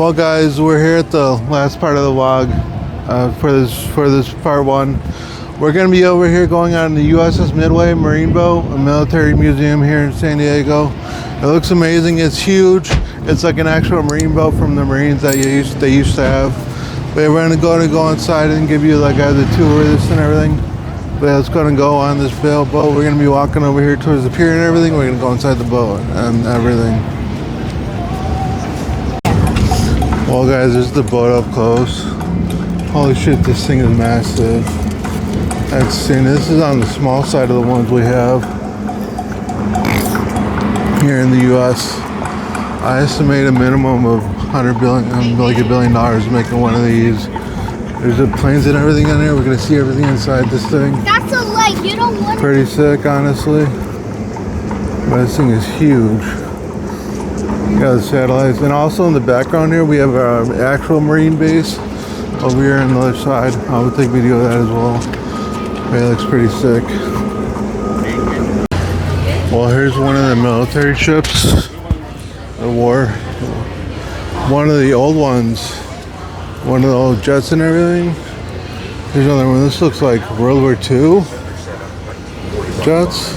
Well, guys, we're here at the last part of the vlog for this part one. We're going to be over here going on the USS Midway Marine Boat, a military museum here in San Diego. It looks amazing. It's huge. It's like an actual marine boat from the Marines that they used to have. But we're going to go inside and give you like the tour of this and everything. But it's going to go on this boat. We're going to be walking over here towards the pier and everything. We're going to go inside the boat and everything. Well, guys, this is the boat up close. Holy shit, this thing is massive. This is on the small side of the ones we have here in the U.S. I estimate a minimum of $100 billion, like $1 billion, making one of these. There's the planes and everything in there. We're gonna see everything inside this thing. That's a light. You don't want. Pretty sick, honestly. But this thing is huge. You got the satellites, and also in the background here we have our actual Marine base over here on the other side. I'll take video of that as well. But it looks pretty sick. Well, here's one of the military ships. The war. One of the old ones. One of the old jets and everything. Here's another one. This looks like World War II jets.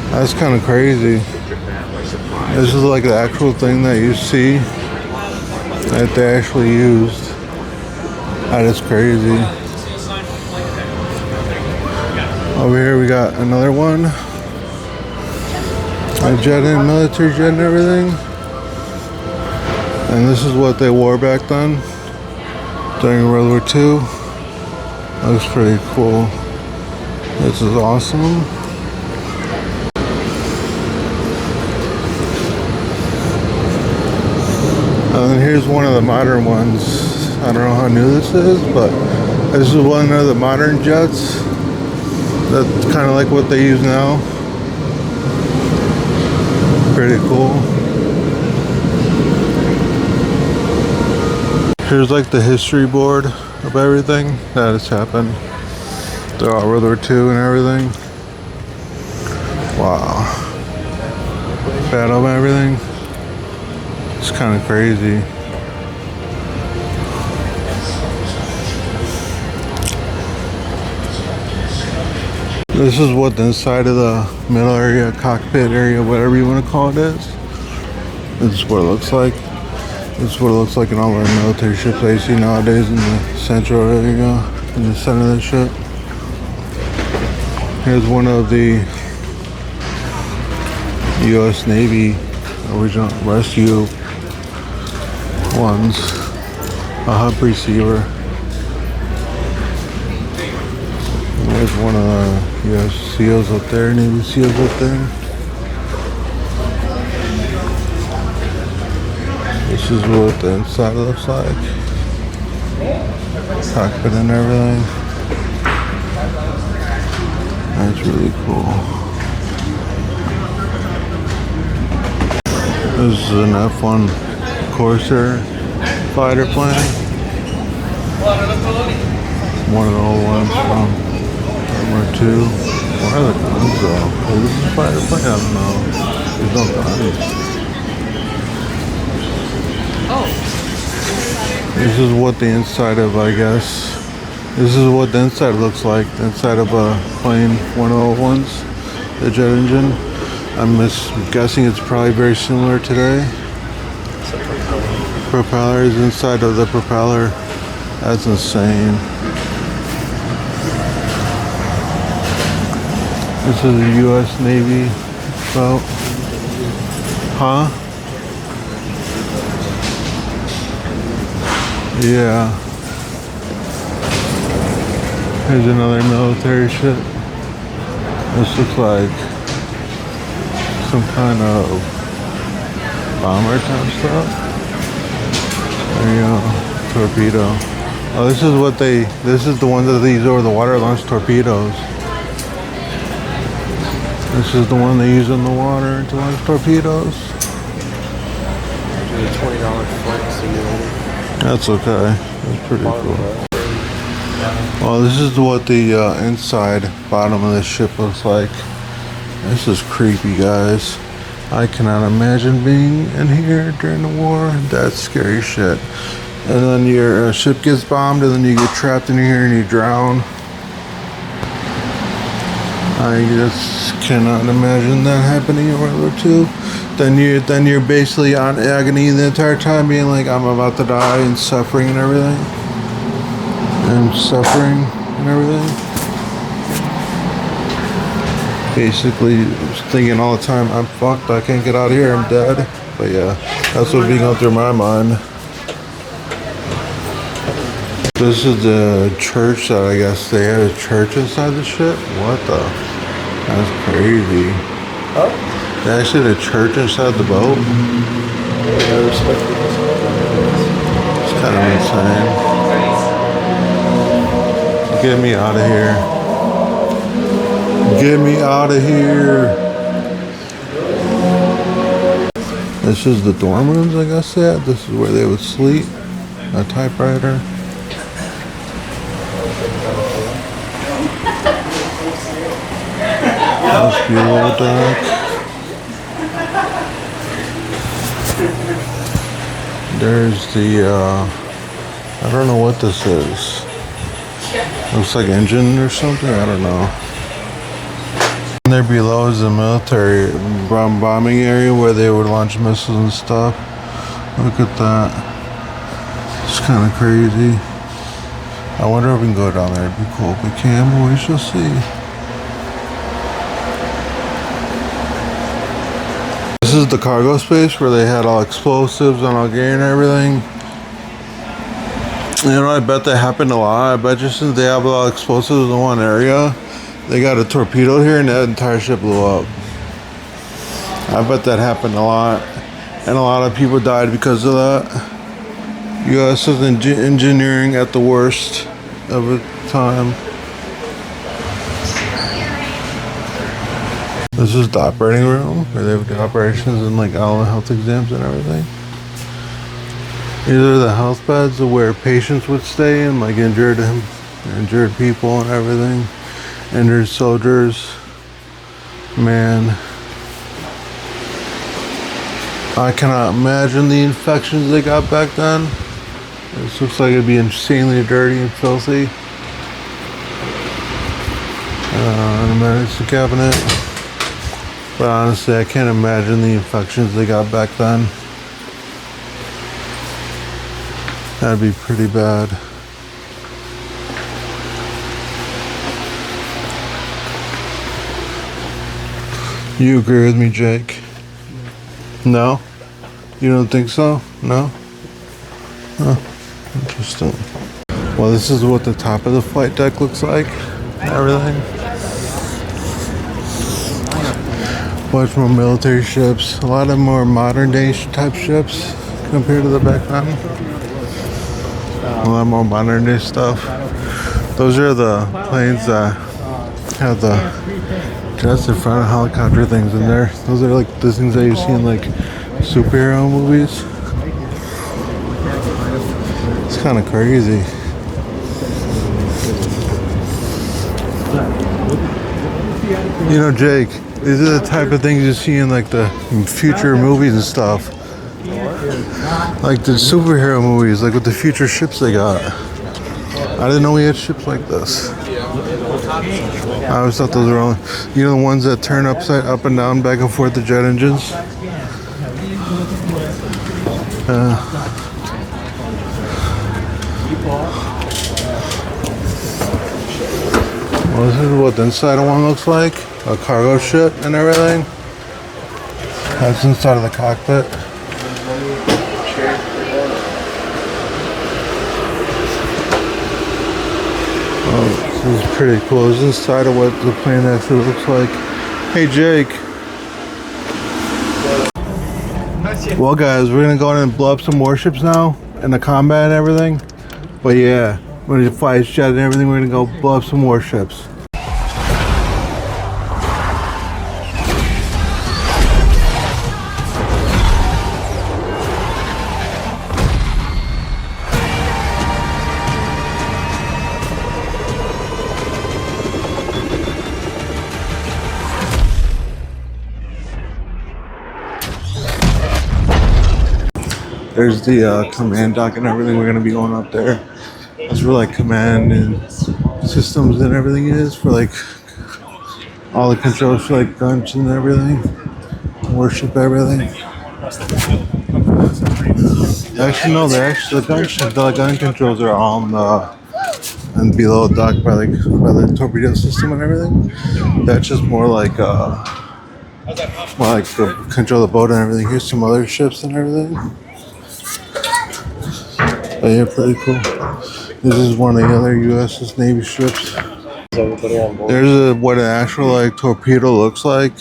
That's kind of crazy. This is like the actual thing that you see that they actually used. That is crazy. Over here we got another one. A jet and military jet and everything. And this is what they wore back then during World War II. Looks pretty cool. This is awesome. And then here's one of the modern ones. I don't know how new this is, but this is one of the modern jets. That's kind of like what they use now. Pretty cool. Here's like the history board of everything that has happened throughout World War II and everything. Wow. Battle and everything. It's kind of crazy. This is what the inside of the middle area, cockpit area, whatever you want to call it is. This is what it looks like. This is what it looks like in all our military ships that you see nowadays in the central area, in the center of the ship. Here's one of the U.S. Navy original rescue ones, a hub receiver. There's one of the U.S. SEALs up there, Navy SEALs up there. This is what the inside looks like. Cockpit and everything. That's really cool. This is an F-1 Corsair fighter plane. One of the old ones from World War II. Where are the guns though? Is this a fighter plane? I don't know. There's no guns. This is what the inside of, I guess. This is what the inside looks like. The inside of a plane, one of the old ones, the jet engine. I'm guessing it's probably very similar today. Propeller is inside of the propeller. That's insane. This is a U.S. Navy boat. Huh? Yeah. Here's another military ship. This looks like some kind of bomber type stuff. There you go. Torpedo. Oh, this is the one that they use over the water launch torpedoes. This is the one they use in the water to launch torpedoes. $20 flight simulator. That's okay. That's pretty cool. Well, this is what the inside bottom of this ship looks like. This is creepy, guys. I cannot imagine being in here during the war. That's scary shit. And then your ship gets bombed, and then you get trapped in here and you drown. I just cannot imagine that happening in World War II. Then you're basically on agony the entire time, being like, I'm about to die, and suffering and everything. Basically thinking all the time, I'm fucked, I can't get out of here, I'm dead. But yeah, that's what's being going through my mind. This is the church that I guess they had a church inside the ship. What the? That's crazy. Oh? They actually had a church inside the boat. It's kind of insane. Get me out of here. Get me out of here. This is the dorm rooms, I guess. This is where they would sleep. A typewriter. Must be a little dark. There's the, I don't know what this is. Looks like engine or something, I don't know. And there below is the military bombing area where they would launch missiles and stuff. Look at that. It's kind of crazy. I wonder if we can go down there. It'd be cool if we can, but we shall see. This is the cargo space where they had all explosives and all gear and everything. You know, I bet that happened a lot. I bet you since they have a lot of explosives in one area, they got a torpedo here and that entire ship blew up. I bet that happened a lot. And a lot of people died because of that. USS engineering at the worst of the time. This is the operating room where they would do operations and like all the health exams and everything. These are the health beds where patients would stay and like injured people and everything. Injured soldiers. Man. I cannot imagine the infections they got back then. This looks like it'd be insanely dirty and filthy. And a medicine cabinet. But honestly, I can't imagine the infections they got back then. That'd be pretty bad. You agree with me, Jake? No? You don't think so? No? Huh. Interesting. Well, this is what the top of the flight deck looks like. Everything. Much more military ships. A lot of more modern day type ships compared to the back then. A lot more modern day stuff. Those are the planes that have the jets in front of helicopter things in there. Those are like the things that you see in like superhero movies. It's kind of crazy. You know, Jake, these are the type of things you see in like the future movies and stuff. Like the superhero movies, like with the future ships they got. I didn't know we had ships like this. I always thought those were only, you know, the ones that turn up and down, back and forth, the jet engines. Well, this is what the inside of one looks like. A cargo ship and everything. That's inside of the cockpit. Oh, this is pretty cool. This is inside of what the plane actually looks like. Hey, Jake. Well, guys, we're gonna go in and blow up some warships now, and the combat and everything. But yeah, we're gonna fly his jet and everything. We're gonna go blow up some warships. There's the command dock and everything. We're gonna be going up there. That's where like command and systems and everything is for like all the controls for like guns and everything. Worship everything. Actually, no, they're actually the gun controls are on the and below dock by the torpedo system and everything. That's just more like to control the boat and everything. Here's some other ships and everything. Oh yeah, pretty cool. This is one of the other USS Navy ships. There's what an actual like torpedo looks like.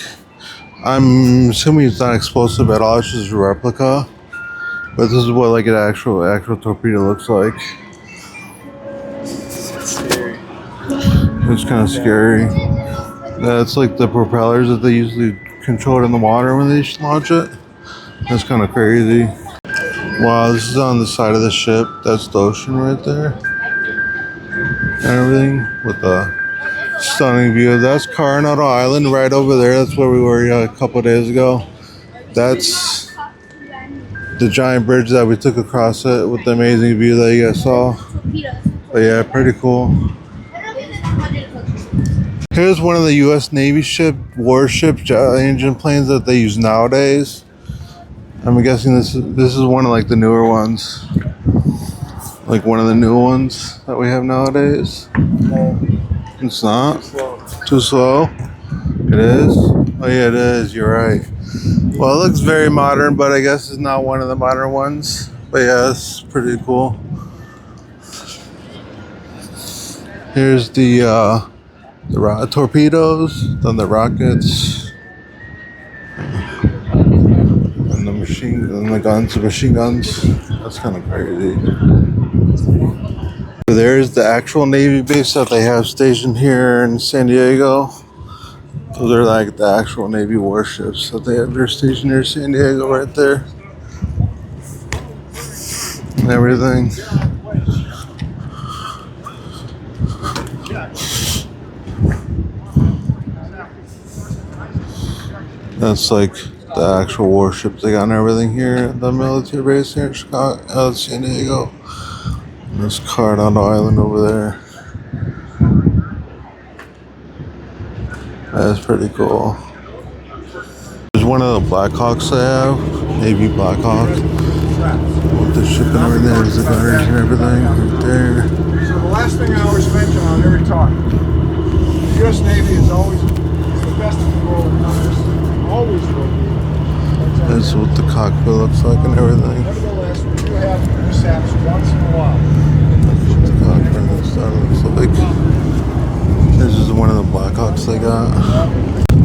I'm assuming it's not explosive at all. It's just a replica. But this is what like an actual torpedo looks like. It's kind of scary. That's like the propellers that they usually control in the water when they launch it. That's kind of crazy. Wow, this is on the side of the ship. That's the ocean right there. And everything with the stunning view. That's Coronado Island right over there. That's where we were a couple of days ago. That's the giant bridge that we took across it with the amazing view that you guys saw. But yeah, pretty cool. Here's one of the U.S. Navy warships engine planes that they use nowadays. I'm guessing this is one of like the newer ones, like one of the new ones that we have nowadays. It's not too slow. It is. Oh yeah, it is. You're right. Well, it looks very modern, but I guess it's not one of the modern ones. But yeah, it's pretty cool. Here's the torpedoes, then the rockets, and the guns, the machine guns. That's kind of crazy. There's the actual Navy base that they have stationed here in San Diego. Those are like the actual Navy warships that they have. They're stationed here in San Diego right there. And everything. That's like the actual warships they got and everything here at the military base here in Chicago, San Diego. And this Coronado Island over there. That's pretty cool. There's one of the Blackhawks they have, Navy Blackhawk. With the ship and everything, there's the gunners and everything right there. So the last thing I always mention on every talk, the U.S. Navy is always the best in the world at numbers. Always will be. That's what the cockpit looks like and everything. Nevertheless, we do have mishaps once in a while. That's what the cockpit and stuff looks like. This is one of the Blackhawks they got.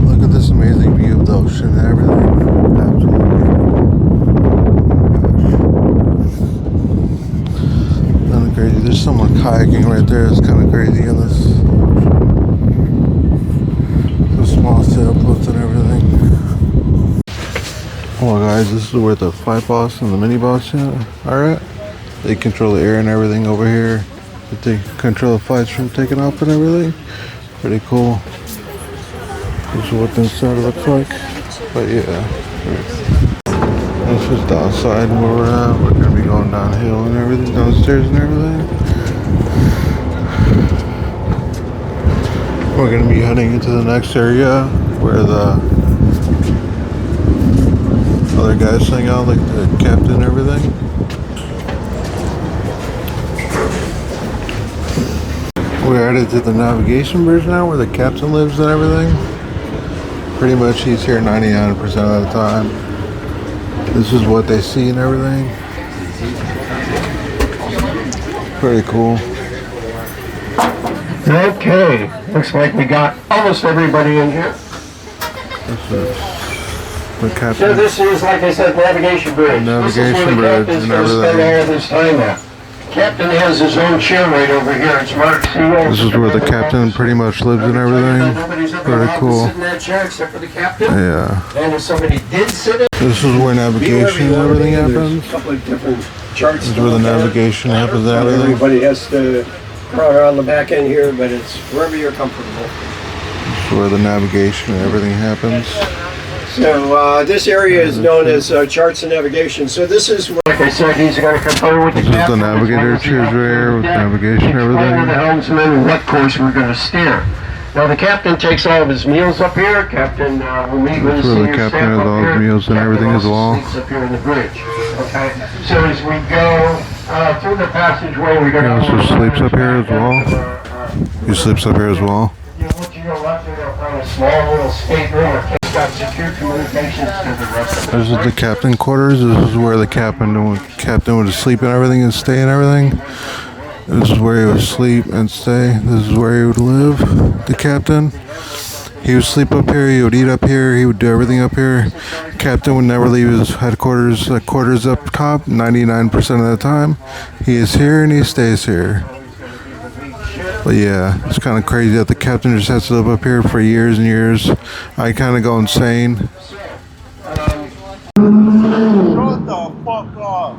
Look at this amazing view of the ocean and everything. Absolutely beautiful. Kind of crazy. There's someone kayaking right there. It's kind of crazy in this. The small sailboats and everything. Well, guys, this is where the flight boss and the mini boss are at. They control the air and everything over here. They control the flights from taking off and everything. Pretty cool. This is what the inside looks like. But yeah. This is the outside where we're at. We're going to be going downhill and everything, downstairs and everything. We're going to be heading into the next area where the other guys hang out, like the captain and everything. We're headed to the navigation bridge now where the captain lives and everything. Pretty much he's here 99% of the time. This is what they see and everything. Pretty cool. Okay, looks like we got almost everybody in here. This is the captain. So this is, like I said, navigation bridge. Navigation bridge and This is where the captain's going to spend all of his time at. Captain has his own chair right over here. It's marked CO. This is where the captain pretty much lives and everything. Pretty cool. Sit in that chair except for the captain. Yeah. And if somebody did sit in, This is where navigation and everything happens. A couple of different charts. This is where the navigation happens and Not everything. everybody has to crawl around the back end here, but it's wherever you're comfortable. This is where the navigation and everything happens. So this area is known as charts and navigation. So this is where, Like I said, he's going to confer with the This is the captain. navigator chairs right here with navigation and Explain to everything. the helmsman what course we're going to steer. Now the captain takes all of his meals up here. Captain will meet with the That's where the senior captain staff has up all his here. meals and Captain everything as also well. sleeps up here in the bridge. Okay. So as we go through the passageway, we're going to. He also sleeps up here as well. He sleeps up here as well. You look to your left, you're going to find a small little stateroom. It's got secure communications to the rest of This is the captain quarters. This is where the captain would sleep and everything and stay and everything. This is where he would sleep and stay. This is where he would live. The captain. He would sleep up here. He would eat up here. He would do everything up here. Captain would never leave his headquarters. Quarters up top. 99% of the time, he is here and he stays here. But yeah, it's kind of crazy that the captain just has to live up here for years and years. I kind of go insane. Shut the fuck up.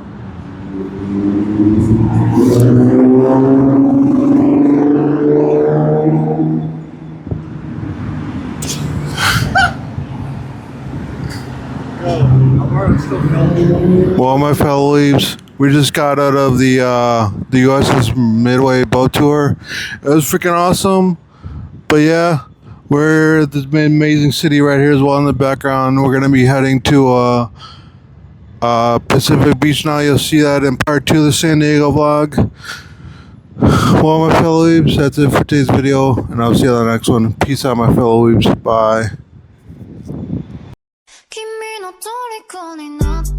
Well, my fellow leaves, we just got out of the USS Midway boat tour. It was freaking awesome. But yeah, we're at this amazing city right here as well in the background. We're gonna be heading to Pacific Beach now. You'll see that in part 2 of the San Diego vlog. Well, my fellow weebs, that's it for today's video, and I'll see you on the next one. Peace out, my fellow weebs. Bye. 君の虜になって